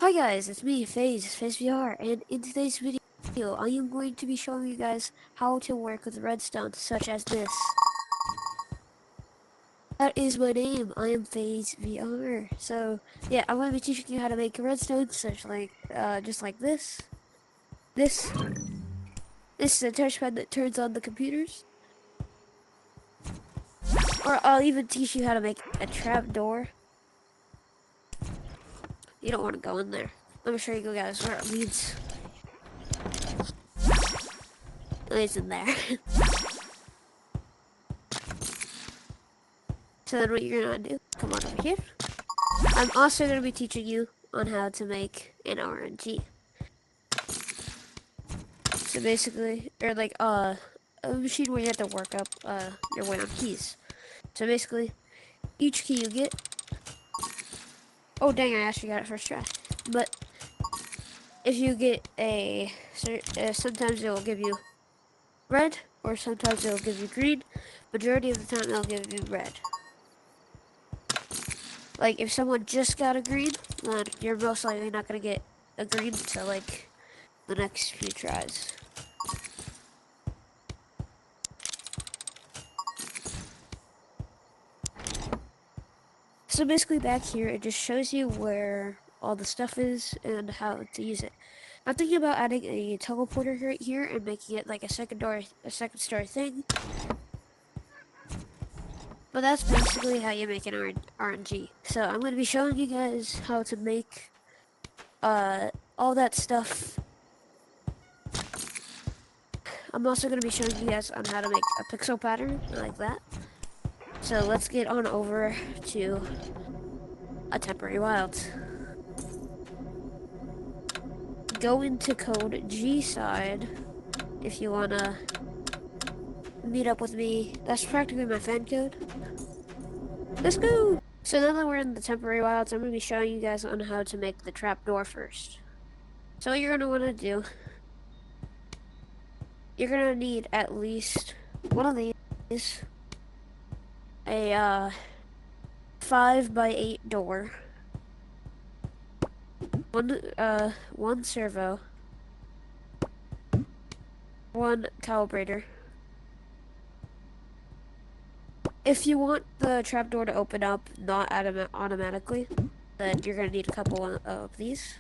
Hi guys, it's me, FaZe VR, and in today's video, I am going to be showing you guys how to work with redstone, such as this. That is my name, I am FaZe VR. So, yeah, I'm going to be teaching you how to make redstone, just like this. This is a touchpad that turns on the computers. Or I'll even teach you how to make a trap door. You don't want to go in there. Let me show you guys where it leads. It's in there. So then what you're gonna do, come on over here. I'm also going to be teaching you on how to make an RNG. So basically, or like a machine where you have to work up your way on keys. So basically, each key you get. Oh dang! I actually got it first try. But if you get sometimes it will give you red, or sometimes it will give you green. Majority of the time, it'll give you red. Like if someone just got a green, then you're most likely not gonna get a green until like the next few tries. So basically back here, it just shows you where all the stuff is and how to use it. I'm thinking about adding a teleporter right here and making it like a second story thing. But that's basically how you make an RNG. So I'm going to be showing you guys how to make all that stuff. I'm also going to be showing you guys on how to make a pixel pattern like that. So let's get on over to a temporary wild. Go into code G side if you wanna meet up with me. That's practically my fan code. Let's go! So now that we're in the temporary wilds, I'm gonna be showing you guys on how to make the trapdoor first. So what you're gonna wanna do, you're gonna need at least one of these, a 5x8 door, one servo, one calibrator. If you want the trapdoor to open up not automatically, then you're gonna need a couple of these.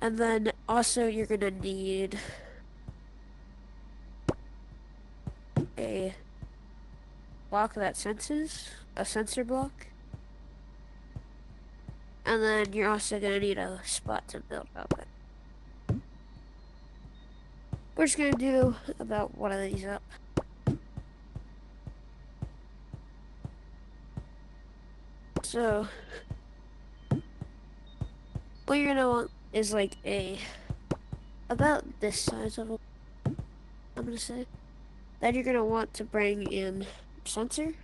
And then also you're gonna need a block that senses, a sensor block. And then you're also gonna need a spot to build up it. We're just gonna do about one of these up. So, what you're gonna want is like about this size of a, I'm gonna say. Then you're gonna want to bring in sensor.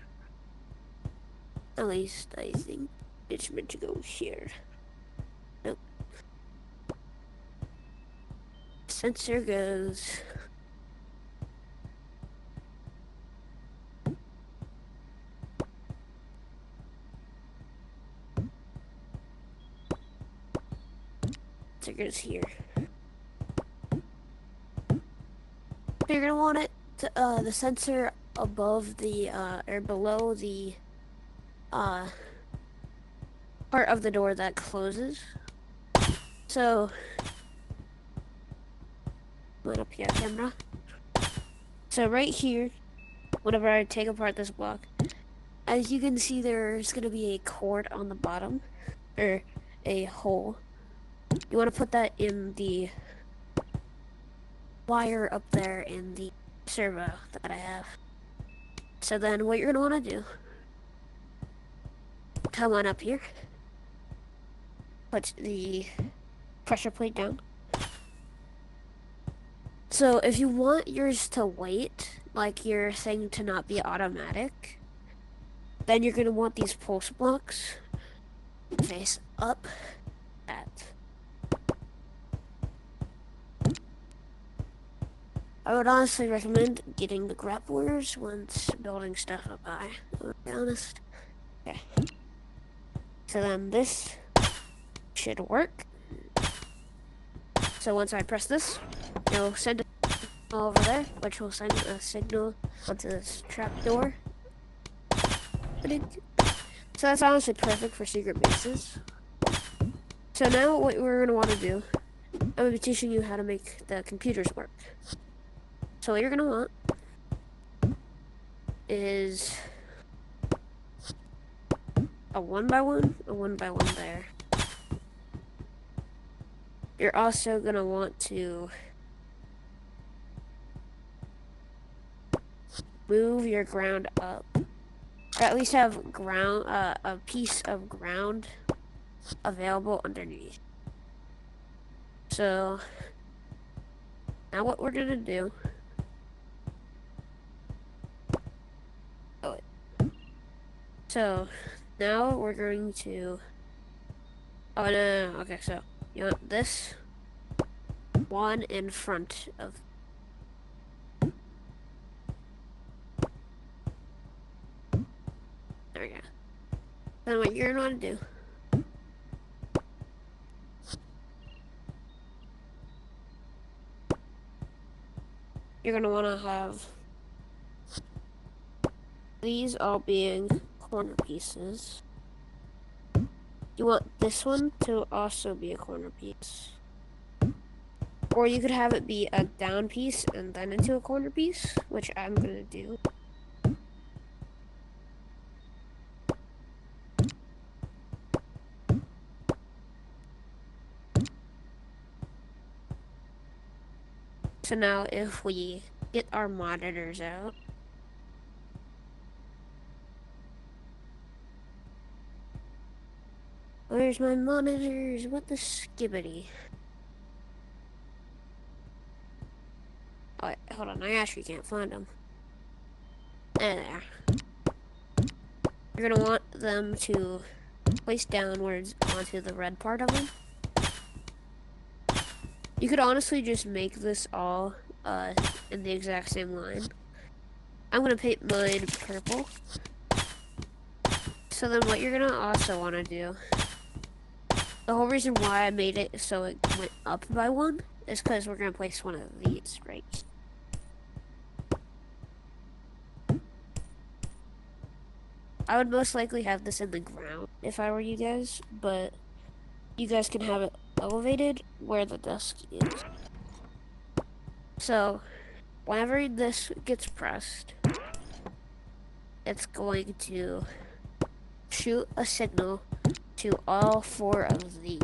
At least I think it's meant to go here. Nope. Sensor goes here. So you're gonna want it to, the sensor above the or below the part of the door that closes. So line up your camera. So right here, whenever I take apart this block, as you can see, there's gonna be a cord on the bottom, or a hole. You want to put that in the wire up there in the servo that I have. So then what you're gonna want to do, come on up here, put the pressure plate down. So if you want yours to wait, like your thing to not be automatic, then you're gonna want these pulse blocks face up at. I would honestly recommend getting the grapplers once building stuff up high, to be honest. Okay. So then this should work. So once I press this, it'll send a signal over there, which will send a signal onto this trapdoor. So that's honestly perfect for secret bases. So now what we're going to want to do, I'm going to be teaching you how to make the computers work. So what you're going to want is a 1x1 there. You're also going to want to move your ground up. Or at least have ground, a piece of ground available underneath. So now what we're gonna do. Oh, wait. So now we're going to. Oh no. Okay, so you want this one in front of. There we go. Then what you're gonna want to do. You're gonna want to have these all being corner pieces. You want this one to also be a corner piece. Or you could have it be a down piece and then into a corner piece, which I'm gonna do. So now if we get our monitors out. Where's my monitors? What the skibbity? Oh, wait, hold on, I actually can't find them. There. You're gonna want them to place downwards onto the red part of them. You could honestly just make this all in the exact same line. I'm gonna paint mine purple. So then what you're gonna also wanna do, the whole reason why I made it so it went up by one is because we're gonna place one of these right here. I would most likely have this in the ground if I were you guys, but you guys can have it elevated where the desk is. So, whenever this gets pressed, it's going to shoot a signal to all 4 of these,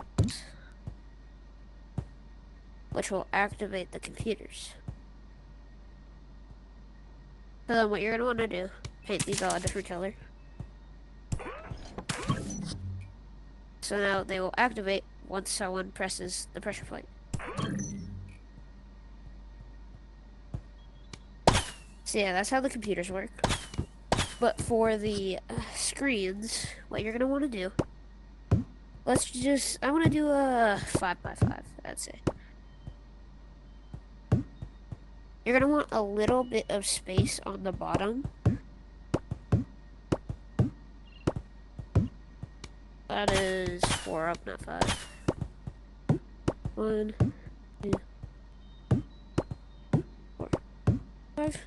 which will activate the computers. So then what you're going to want to do, paint these all a different color. So now they will activate once someone presses the pressure plate. So yeah, that's how the computers work. But for the screens, what you're gonna want to do, I want to do a 5x5, I'd say. You're gonna want a little bit of space on the bottom. That is 4 up, not 5. 1, 2, 4, 5.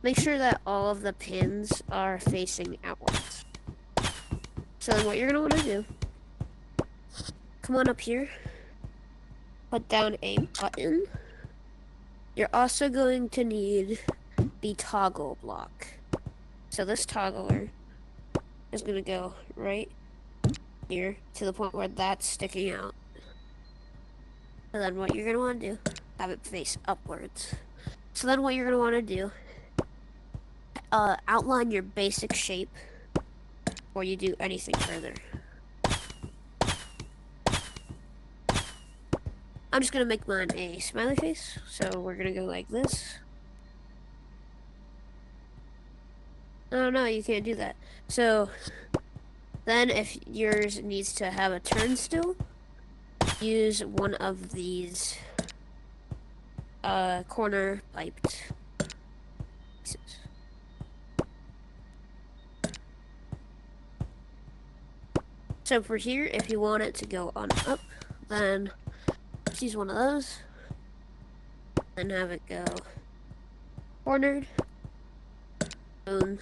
Make sure that all of the pins are facing outwards. So then what you're gonna want to do, come on up here, put down a button. You're also going to need the toggle block. So this toggler is gonna go right here to the point where that's sticking out. So then what you're gonna want to do, have it face upwards. So then what you're gonna want to do, outline your basic shape before you do anything further. I'm just gonna make mine a smiley face, so we're gonna go like this. No, you can't do that. So then if yours needs to have a turnstile, use one of these corner piped So for here, if you want it to go on up, then just use one of those, and have it go cornered, boom,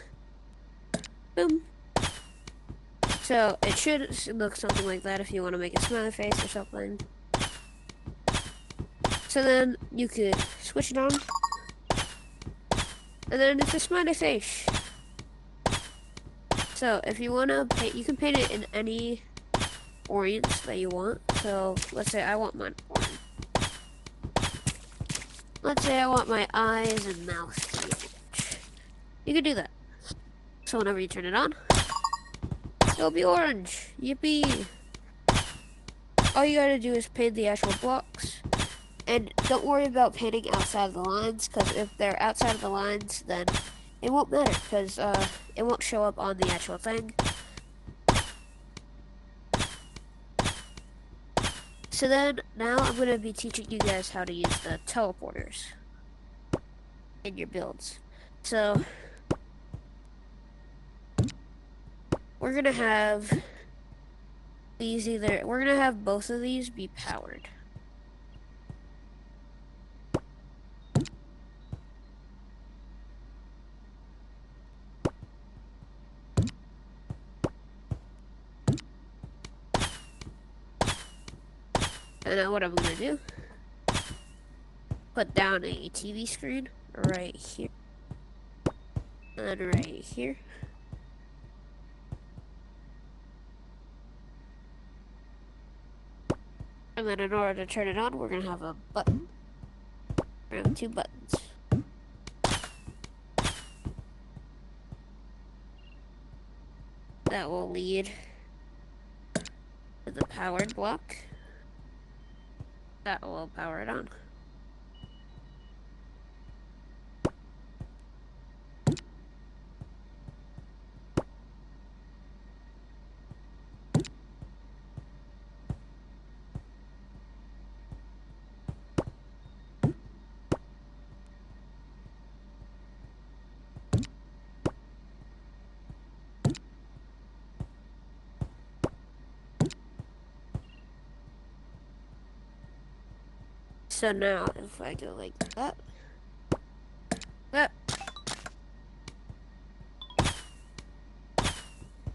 boom. So it should look something like that if you want to make a smiley face or something. So then you could switch it on, and then it's a smiley face. So if you want to paint, you can paint it in any orange that you want. So let's say I want mine orange. Let's say I want my eyes and mouth to be orange. You can do that. So whenever you turn it on, it'll be orange. Yippee! All you gotta do is paint the actual blocks. And don't worry about painting outside of the lines, because if they're outside of the lines, then it won't matter, because it won't show up on the actual thing. So then, now I'm going to be teaching you guys how to use the teleporters in your builds. So, we're going to have we're going to have both of these be powered. And now what I'm going to do, put down a TV screen right here, and right here. And then in order to turn it on, we're going to have a button. We're going to have 2 buttons. That will lead to the powered block. That will power it on. So now, if I go like that,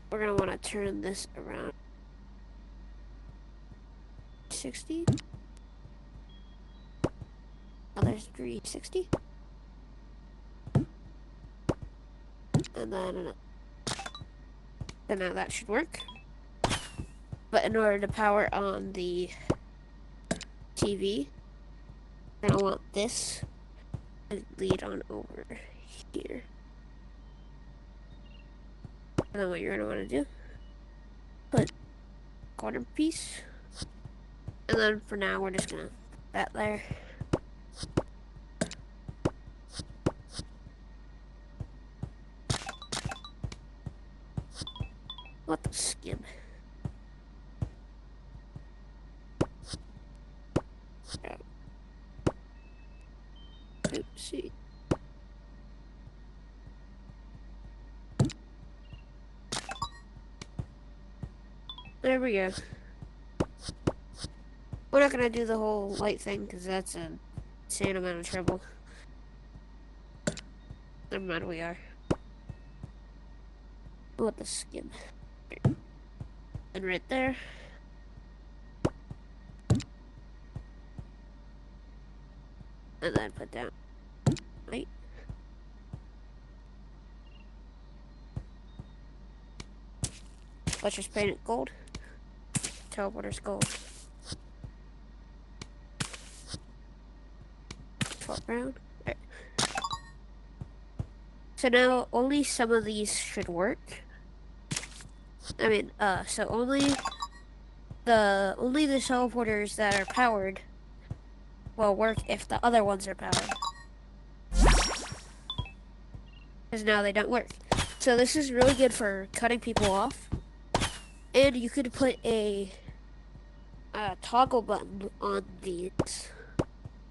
we're gonna want to turn this around 60. Now there's 360. And then, so now that should work. But in order to power on the TV, we're gonna want this to lead on over here. And then what you're gonna want to do, put corner piece, and then for now we're just gonna put that there. What the skim? Oopsie. There we go. We're not gonna do the whole light thing because that's an insane amount of trouble. Never mind, we are. What the skim? And right there. And then put down light. Let's just paint it gold. Teleporter's gold. Brown. Right. So now only some of these should work. I mean, so only the teleporters that are powered will work if the other ones are powered. Because now they don't work. So this is really good for cutting people off. And you could put a toggle button on these.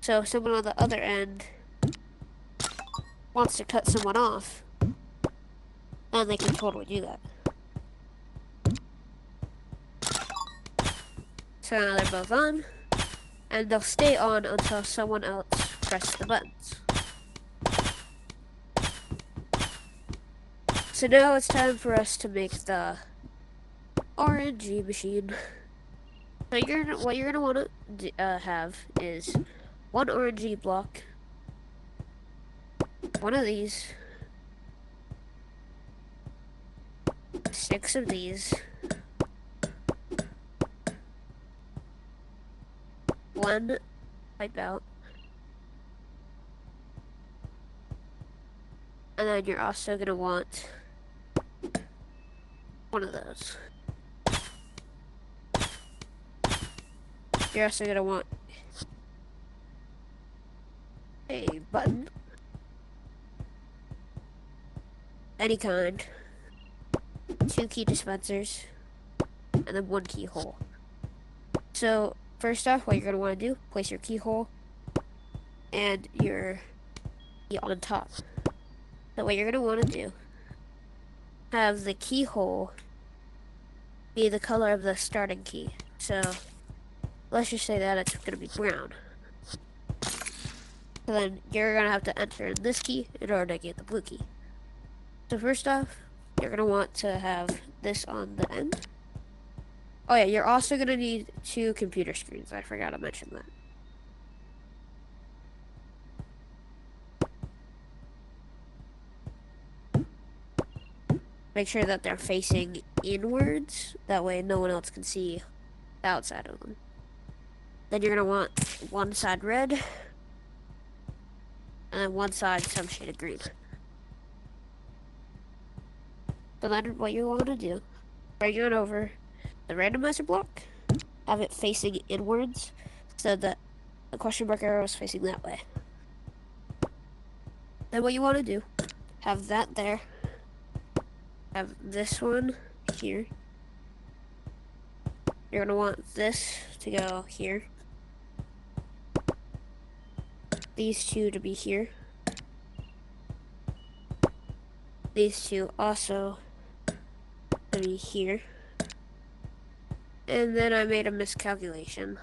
So if someone on the other end wants to cut someone off, then they can totally do that. So now they're both on, and they'll stay on until someone else presses the buttons. So now it's time for us to make the RNG machine. So what you're gonna want to have is one RNG block, one of these, 6 of these, one pipe out, and then you're also gonna want one of those. You're also gonna want a button, any kind, 2 key dispensers, and then 1 keyhole. So first off, what you're gonna want to do, place your keyhole and your key on top. So what you're gonna want to do, have the keyhole be the color of the starting key. So let's just say that it's gonna be brown. So then you're gonna have to enter in this key in order to get the blue key. So first off, you're gonna want to have this on the end. Oh yeah, you're also gonna need 2 computer screens. I forgot to mention that. Make sure that they're facing inwards. That way no one else can see the outside of them. Then you're gonna want one side red, and then one side some shade of green. So then what you want to do, bring it over the randomizer block, have it facing inwards so that the question mark arrow is facing that way. Then what you want to do, have that there, have this one here. You're gonna want this to go here. These 2 to be here. These 2 also to be here. And then I made a miscalculation.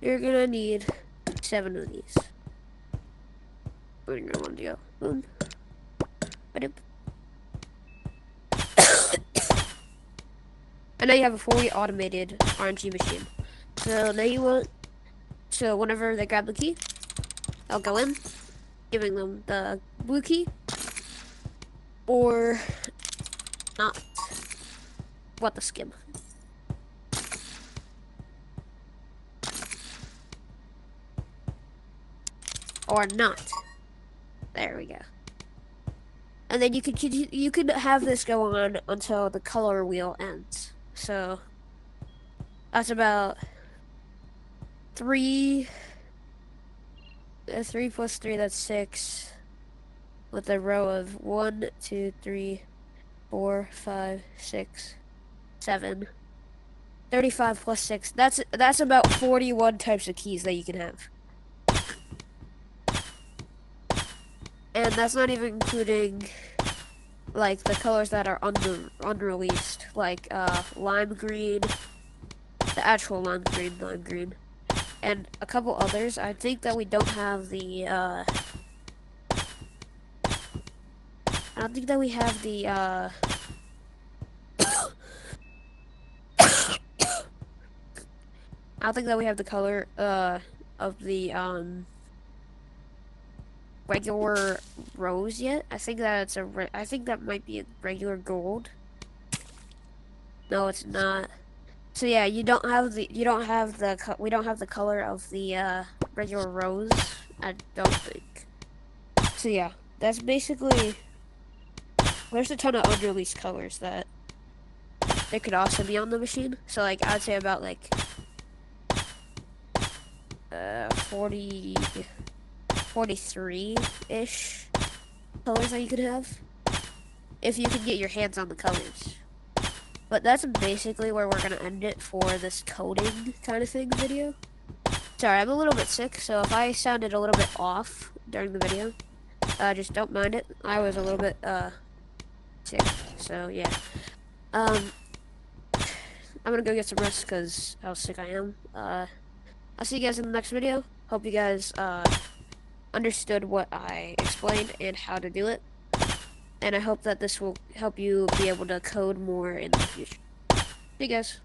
You're gonna need 7 of these. You're gonna want to go boom. And now you have a fully automated RNG machine. So now you want, so whenever they grab the key, I'll go in, giving them the blue key, or not. What the skim. Or not. There we go. And then you could have this go on until the color wheel ends. So that's about 3 plus 3, that's 6, with a row of 1, 2, 3, 4, 5, 6, 7. 35 plus 6. That's about 41 types of keys that you can have. And that's not even including like the colors that are unreleased, like lime green, the actual lime green, and a couple others. I think that we don't have the I don't think that we have the I don't think that we have the color of the regular rose yet. I think that it's I think that might be a regular gold. No, it's not. So yeah, we don't have the color of the regular rose. I don't think. So yeah, that's basically. There's a ton of unreleased colors that they could also be on the machine. So like I'd say about like 43-ish colors that you could have if you could get your hands on the colors. But that's basically where we're gonna end it for this coding kind of thing video. Sorry, I'm a little bit sick, so if I sounded a little bit off during the video, just don't mind it. I was a little bit sick, so yeah. I'm gonna go get some rest because how sick I am. I'll see you guys in the next video. Hope you guys understood what I explained and how to do it. And I hope that this will help you be able to code more in the future. See you guys.